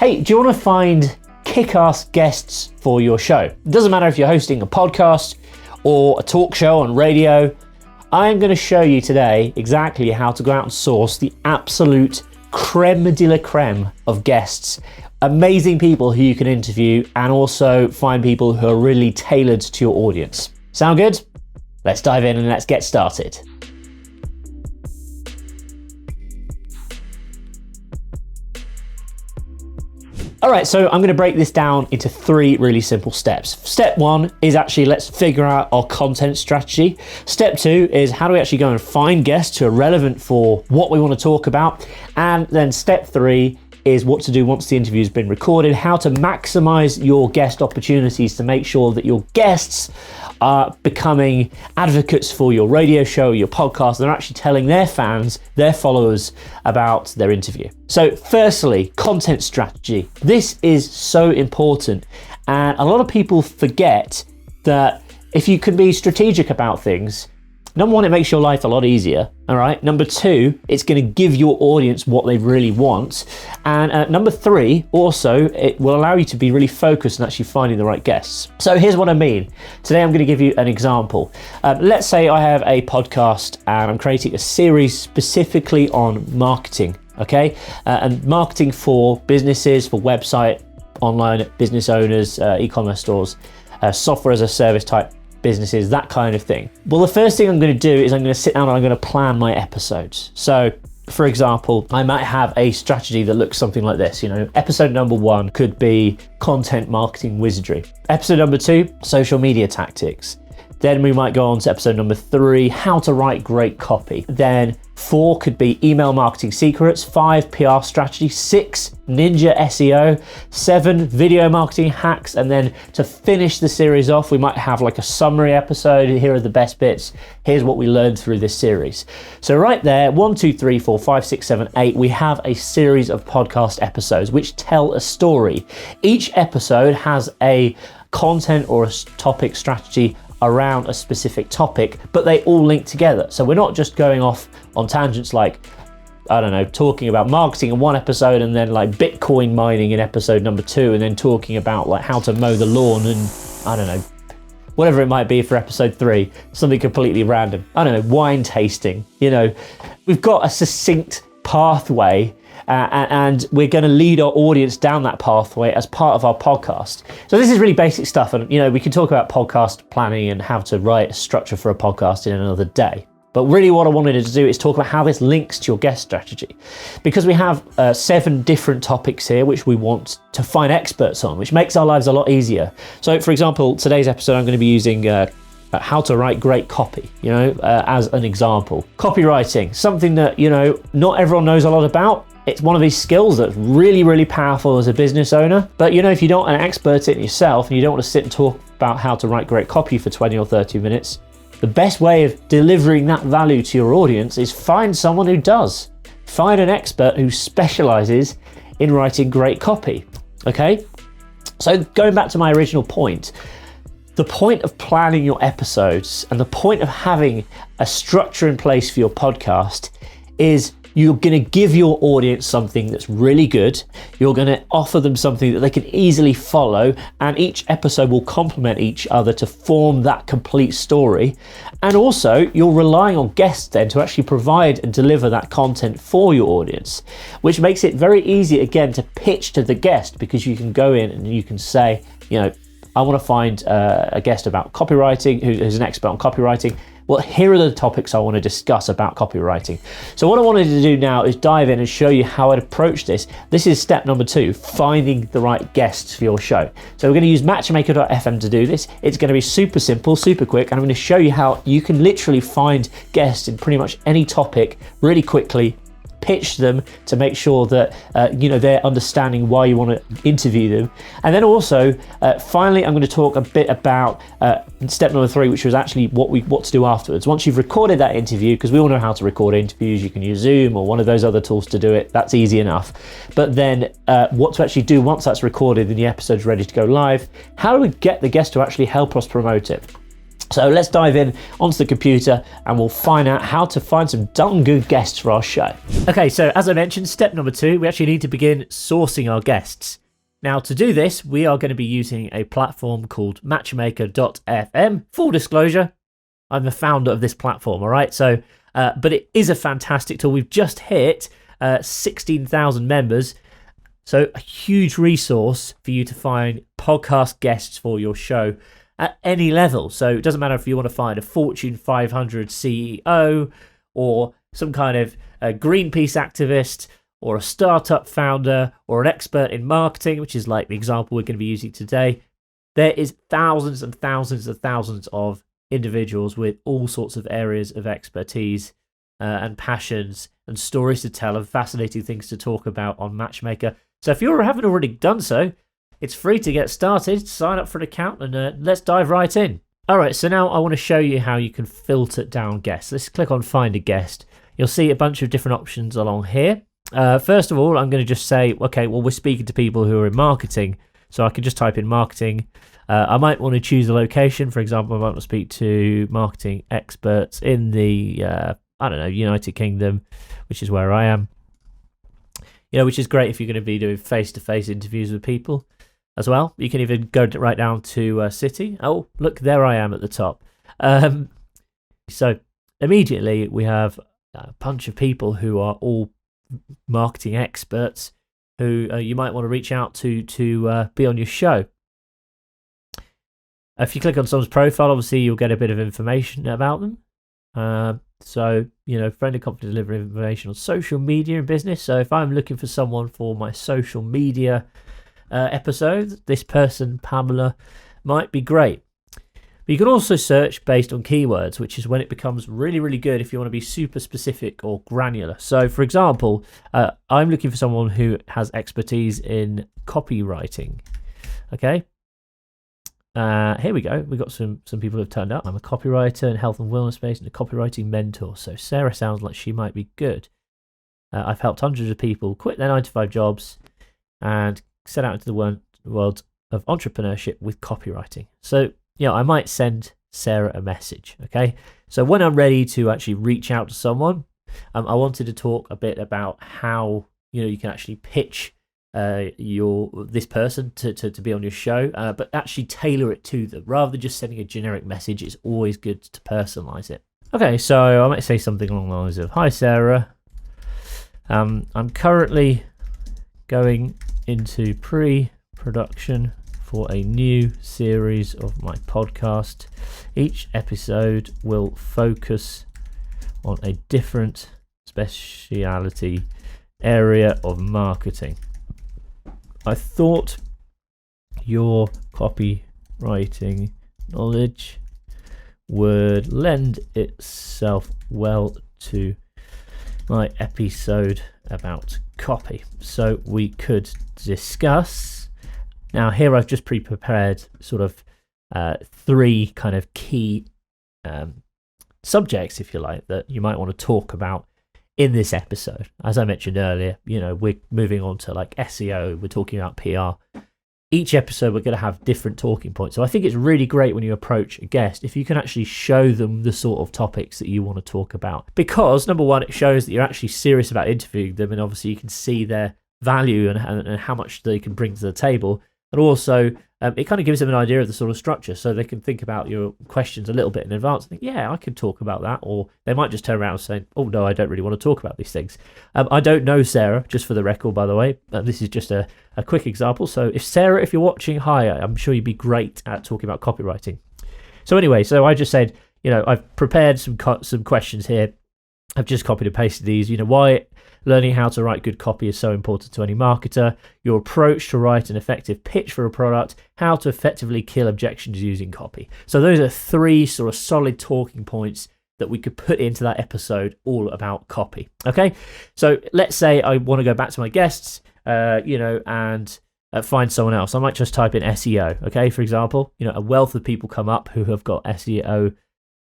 Hey, do you want to find kick-ass guests for your show? It doesn't matter if you're hosting a podcast or a talk show on radio. I'm going to show you today exactly how to go out and source the absolute creme de la creme of guests. Amazing people who you can interview, and also find people who are really tailored to your audience. Sound good? Let's dive in and let's get started. All right, so I'm gonna break this down into 3 really simple steps. Step 1 is actually let's figure out our content strategy. Step 2 is how do we actually go and find guests who are relevant for what we want to talk about. And then step 3 is what to do once the interview's been recorded, how to maximize your guest opportunities to make sure that your guests are becoming advocates for your radio show, your podcast. They're actually telling their fans, their followers about their interview. So firstly, content strategy. This is so important. And a lot of people forget that if you can be strategic about things, number 1, it makes your life a lot easier, all right? Number 2, it's gonna give your audience what they really want. And number 3, also, it will allow you to be really focused on actually finding the right guests. So here's what I mean. Today, I'm gonna give you an example. Let's say I have a podcast and I'm creating a series specifically on marketing, okay? And marketing for businesses, for website, online business owners, e-commerce stores, software as a service type businesses, that kind of thing. Well, the first thing I'm going to do is I'm going to sit down and I'm going to plan my episodes. So for example, I might have a strategy that looks something like this. Episode number 1 could be content marketing wizardry. Episode number 2, social media tactics. Then we might go on to episode number 3, how to write great copy. Then 4 could be email marketing secrets, 5 PR strategy, 6 ninja SEO, 7 video marketing hacks, and then to finish the series off, we might have like a summary episode. Here are the best bits. Here's what we learned through this series. So right there, 1, 2, 3, 4, 5, 6, 7, 8, we have a series of podcast episodes which tell a story. Each episode has a content or a topic strategy around a specific topic, but they all link together. So we're not just going off on tangents like, I don't know, talking about marketing in one episode and then like Bitcoin mining in episode number 2, and then talking about like how to mow the lawn and I don't know, whatever it might be for episode 3, something completely random. I don't know, wine tasting. We've got a succinct pathway and we're going to lead our audience down that pathway as part of our podcast. So this is really basic stuff, and we can talk about podcast planning and how to write a structure for a podcast in another day. But really what I wanted to do is talk about how this links to your guest strategy, because we have 7 different topics here which we want to find experts on, which makes our lives a lot easier. So for example, today's episode I'm going to be using how to write great copy, as an example. Copywriting, something that, not everyone knows a lot about. It's one of these skills that's really, really powerful as a business owner. But if you're not an expert in it yourself and you don't want to sit and talk about how to write great copy for 20 or 30 minutes, the best way of delivering that value to your audience is find someone who does. Find an expert who specializes in writing great copy, okay? So going back to my original point, the point of planning your episodes and the point of having a structure in place for your podcast is you're going to give your audience something that's really good. You're going to offer them something that they can easily follow, and each episode will complement each other to form that complete story. And also, you're relying on guests then to actually provide and deliver that content for your audience, which makes it very easy, again, to pitch to the guest, because you can go in and you can say, I want to find a guest about copywriting who's an expert on copywriting. Well, here are the topics I want to discuss about copywriting. So what I wanted to do now is dive in and show you how I'd approach this. This is step number 2, finding the right guests for your show. So we're going to use matchmaker.fm to do this. It's going to be super simple, super quick, and I'm going to show you how you can literally find guests in pretty much any topic really quickly, pitch them to make sure that they're understanding why you want to interview them. And then also finally I'm going to talk a bit about step number 3, which was actually what to do afterwards. Once you've recorded that interview, because we all know how to record interviews, you can use Zoom or one of those other tools to do it, that's easy enough. But then what to actually do once that's recorded and the episode's ready to go live, how do we get the guest to actually help us promote it? So let's dive in onto the computer and we'll find out how to find some darn good guests for our show. Okay, so as I mentioned, step number 2, we actually need to begin sourcing our guests. Now to do this, we are going to be using a platform called matchmaker.fm. Full disclosure, I'm the founder of this platform, all right? So, but it is a fantastic tool. We've just hit 16,000 members. So a huge resource for you to find podcast guests for your show at any level. So it doesn't matter if you want to find a Fortune 500 CEO or some kind of Greenpeace activist or a startup founder or an expert in marketing, which is like the example we're going to be using today. There is thousands and thousands and thousands of individuals with all sorts of areas of expertise and passions and stories to tell and fascinating things to talk about on Matchmaker. So if you haven't already done so, it's free to get started. Sign up for an account and let's dive right in. All right, so now I want to show you how you can filter down guests. Let's click on Find a Guest. You'll see a bunch of different options along here. First of all, I'm going to just say, okay, well, we're speaking to people who are in marketing. So I can just type in marketing. I might want to choose a location. For example, I might want to speak to marketing experts in the, United Kingdom, which is where I am. Which is great if you're going to be doing face-to-face interviews with people as well. You can even go right down to city. Oh, look, there I am at the top. So immediately we have a bunch of people who are all marketing experts who you might want to reach out to be on your show. If you click on someone's profile, obviously you'll get a bit of information about them. Friendly, confident delivery of information on social media and business. So if I'm looking for someone for my social media episode, this person, Pamela, might be great. But you can also search based on keywords, which is when it becomes really, really good if you want to be super specific or granular. So, for example, I'm looking for someone who has expertise in copywriting. Okay. Here we go. We've got some people who have turned up. I'm a copywriter in health and wellness space and a copywriting mentor. So Sarah sounds like she might be good. I've helped hundreds of people quit their 9-to-5 jobs and set out into the world of entrepreneurship with copywriting. So, I might send Sarah a message. Okay. So when I'm ready to actually reach out to someone, I wanted to talk a bit about how, you can actually pitch this person to be on your show, but actually tailor it to them rather than just sending a generic message. It's always good to personalize it. Okay, so I might say something along the lines of, "Hi Sarah, I'm currently going into pre-production for a new series of my podcast. Each episode will focus on a different speciality area of marketing. I thought your copywriting knowledge would lend itself well to my episode about copy, so we could discuss." Now here I've just pre-prepared sort of 3 kind of key subjects, if you like, that you might want to talk about in this episode. As I mentioned earlier, we're moving on to like SEO, we're talking about PR. Each episode we're going to have different talking points. So I think it's really great when you approach a guest if you can actually show them the sort of topics that you want to talk about. Because number one, it shows that you're actually serious about interviewing them, and obviously you can see their value and how much they can bring to the table. And also, it kind of gives them an idea of the sort of structure, so they can think about your questions a little bit in advance and think, yeah, I could talk about that. Or they might just turn around and say, oh, no, I don't really want to talk about these things. I don't know Sarah, just for the record, by the way. This is just a quick example. So if Sarah, if you're watching, hi, I'm sure you'd be great at talking about copywriting. So anyway, so I just said, I've prepared some questions here. I've just copied and pasted these. Why learning how to write good copy is so important to any marketer, your approach to write an effective pitch for a product, how to effectively kill objections using copy. So those are 3 sort of solid talking points that we could put into that episode all about copy. Okay, so let's say I want to go back to my guests, and find someone else. I might just type in SEO. Okay, for example, a wealth of people come up who have got SEO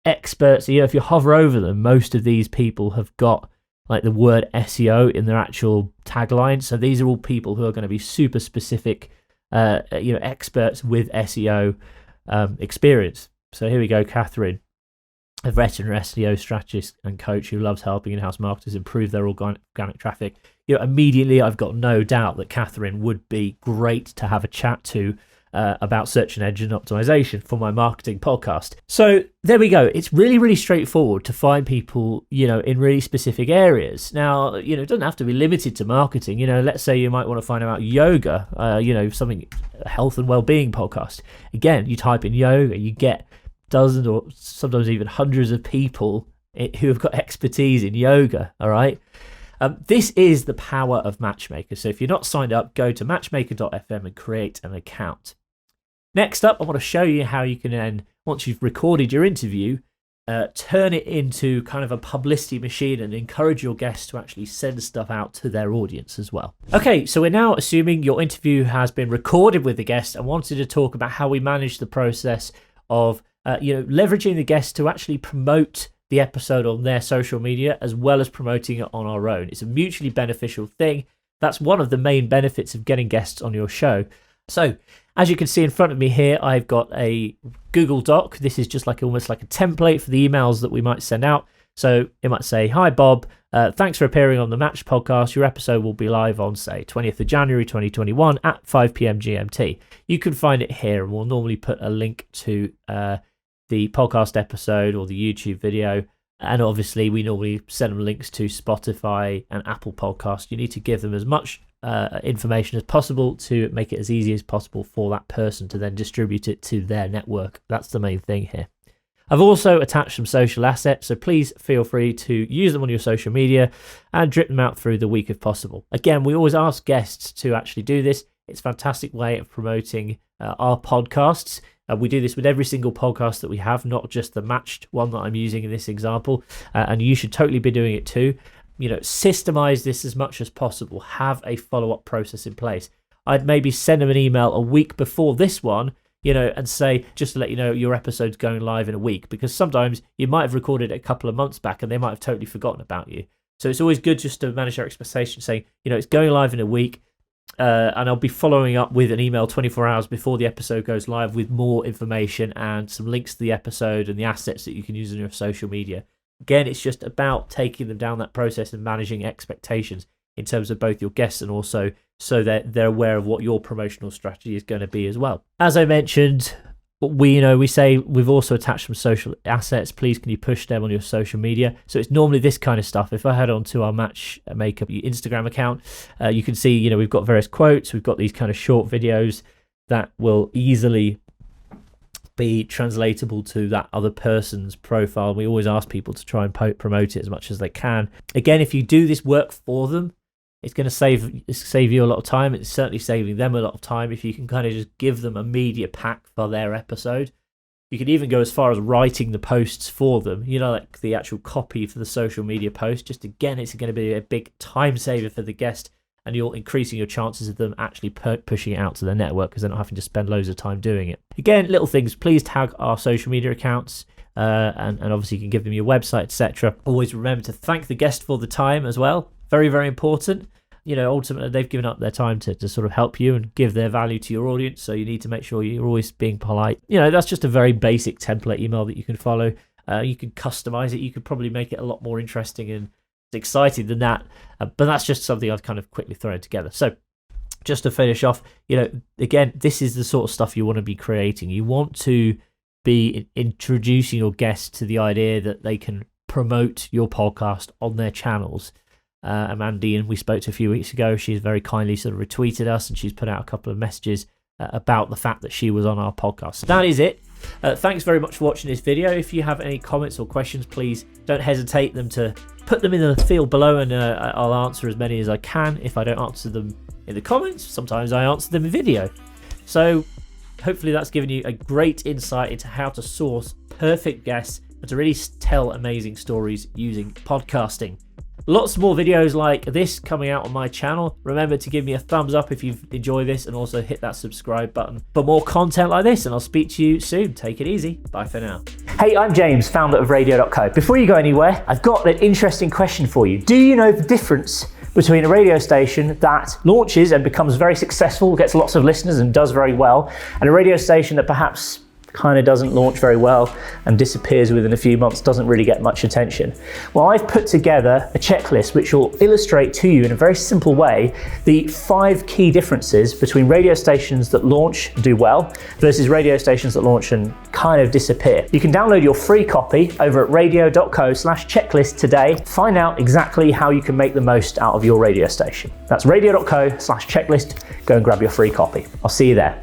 experts. If you hover over them, most of these people have got like the word SEO in their actual tagline. So these are all people who are going to be super specific, experts with SEO experience. So here we go, Catherine, a veteran SEO strategist and coach who loves helping in-house marketers improve their organic traffic. Immediately I've got no doubt that Catherine would be great to have a chat to about search and engine optimization for my marketing podcast. So there we go. It's really, really straightforward to find people, in really specific areas. Now, it doesn't have to be limited to marketing. Let's say you might want to find out yoga, something, a health and well-being podcast. Again, you type in yoga, you get dozens or sometimes even hundreds of people who have got expertise in yoga, all right? This is the power of Matchmaker. So if you're not signed up, go to matchmaker.fm and create an account. Next up, I want to show you how you can then, once you've recorded your interview, turn it into kind of a publicity machine and encourage your guests to actually send stuff out to their audience as well. Okay, so we're now assuming your interview has been recorded with the guest and wanted to talk about how we manage the process of leveraging the guest to actually promote the episode on their social media as well as promoting it on our own. It's a mutually beneficial thing. That's one of the main benefits of getting guests on your show. So as you can see in front of me here, I've got a Google Doc. This is just almost like a template for the emails that we might send out. So it might say, "Hi Bob, thanks for appearing on the Match podcast. Your episode will be live on, say, 20th of January 2021 at 5 p.m. GMT. You can find it here, and we'll normally put a link to the podcast episode or the YouTube video. And obviously, we normally send them links to Spotify and Apple Podcasts. You need to give them as much information as possible to make it as easy as possible for that person to then distribute it to their network. That's the main thing here. I've also attached some social assets, so please feel free to use them on your social media and drip them out through the week if possible. Again, we always ask guests to actually do this. It's a fantastic way of promoting our podcasts. We do this with every single podcast that we have, not just the matched one that I'm using in this example. And you should totally be doing it too. Systemize this as much as possible. Have a follow-up process in place. I'd maybe send them an email a week before this one, and say, just to let you know, your episode's going live in a week, because sometimes you might have recorded it a couple of months back and they might have totally forgotten about you. So it's always good just to manage our expectations, saying, it's going live in a week. And I'll be following up with an email 24 hours before the episode goes live with more information and some links to the episode and the assets that you can use on your social media. Again, it's just about taking them down that process and managing expectations in terms of both your guests and also so that they're aware of what your promotional strategy is going to be as well. As I mentioned, we say we've also attached some social assets. Please, can you push them on your social media? So it's normally this kind of stuff. If I head on to our Matchmaker Instagram account, you can see, we've got various quotes. We've got these kind of short videos that will easily be translatable to that other person's profile. We always ask people to try and promote it as much as they can. Again, if you do this work for them, it's going to save you a lot of time. It's certainly saving them a lot of time if you can kind of just give them a media pack for their episode. You can even go as far as writing the posts for them, like the actual copy for the social media post. Just again, it's going to be a big time saver for the guest, and you're increasing your chances of them actually pushing it out to their network because they're not having to spend loads of time doing it. Again, little things, please tag our social media accounts, and obviously you can give them your website, etc. Always remember to thank the guest for the time as well. Very, very important. Ultimately, they've given up their time to sort of help you and give their value to your audience, so you need to make sure you're always being polite. That's just a very basic template email that you can follow. You can customize it. You could probably make it a lot more interesting and exciting than that, but that's just something I've kind of quickly thrown together. So just to finish off, again, this is the sort of stuff you want to be creating. You want to be introducing your guests to the idea that they can promote your podcast on their channels. Mandy, and we spoke to a few weeks ago, she's very kindly sort of retweeted us, and she's put out a couple of messages about the fact that she was on our podcast. So that is it. Thanks very much for watching this video. If you have any comments or questions, please don't hesitate to put them in the field below, and I'll answer as many as I can. If I don't answer them in the comments, sometimes I answer them in video. So hopefully that's given you a great insight into how to source perfect guests and to really tell amazing stories using podcasting. Lots more videos like this coming out on my channel. Remember to give me a thumbs up if you've enjoyed this, and also hit that subscribe button for more content like this, and I'll speak to you soon. Take it easy. Bye for now. Hey, I'm James, founder of Radio.co. Before you go anywhere, I've got an interesting question for you. Do you know the difference between a radio station that launches and becomes very successful, gets lots of listeners and does very well, and a radio station that perhaps kind of doesn't launch very well and disappears within a few months, doesn't really get much attention. Well, I've put together a checklist which will illustrate to you in a very simple way the 5 key differences between radio stations that launch, do well, versus radio stations that launch and kind of disappear. You can download your free copy over at radio.co/checklist today. Find out exactly how you can make the most out of your radio station. That's radio.co/checklist. Go and grab your free copy. I'll see you there.